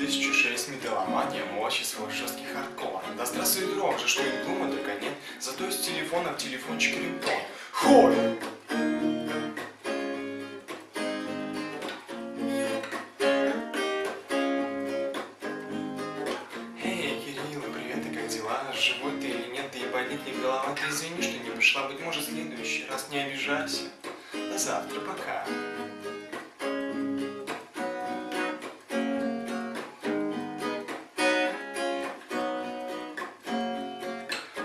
2006 металломания, мощи свой жесткий хардкор. Да здравствует рок же, что им дума только нет. Зато из телефона в телефончик рингтон. Хой! Эй, Кирилл, привет, и как дела? Живой ты или нет? Да и болит ли голова? Ты извини, что не пришла. Быть может, в следующий раз не обижайся. До завтра, пока.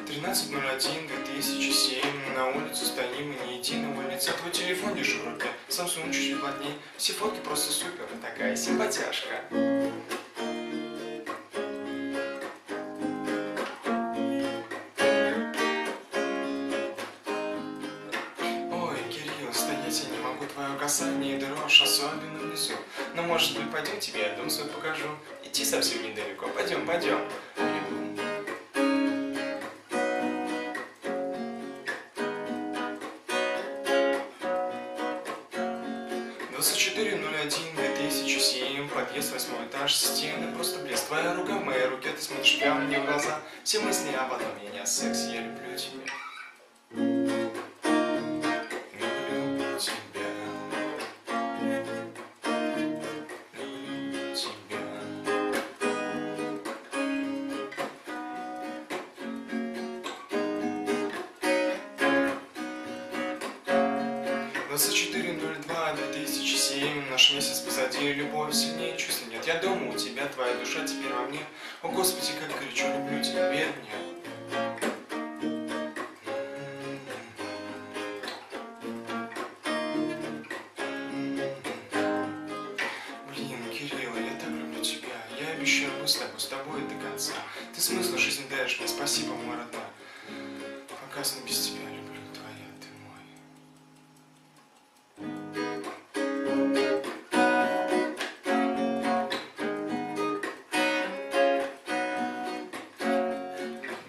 13.01.2007. На улицу стоим и не идти на улице. Твой телефон лишь в руке, Samsung чуть-чуть плотнее. Все фотки просто супер, такая симпатяшка. Ой, Кирилл, стоять я не могу, твое касание дрожь, особенно внизу. Но может быть пойдем тебе, я дом свой покажу. Идти совсем недалеко, пойдем, пойдем. 24.01.2007. Подъезд, 8-й этаж, стены, просто блеск. Твоя рука в моей руке, ты смотришь прямо мне в глаза. Все мысли об одном, я не о сексе, я люблю тебя. Люблю тебя. Люблю тебя. 24.02.2007. Наш месяц позади, любовь сильнее чувств нет. Я дома у тебя, твоя душа теперь во мне. О, Господи, как горячо люблю тебя, верь мне. Блин, Кирилл, я так люблю тебя. Я обещаю быть с тобой до конца. Ты смысл жизни даешь мне, спасибо, мой родной. Показано без тебя люблю, твоя ты мой.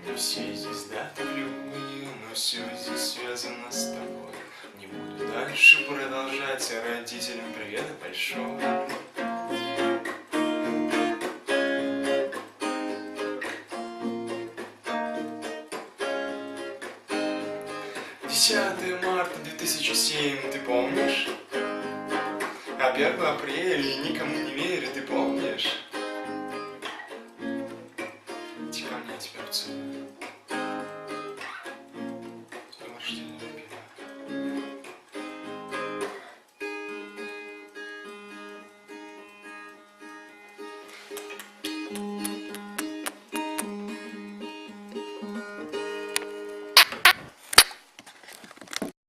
Не все здесь даты любые, но все здесь связано с тобой. Не буду дальше продолжать, а родителям привет большой. 10 марта 2007, ты помнишь? А 1 апреля никому не верю, ты помнишь?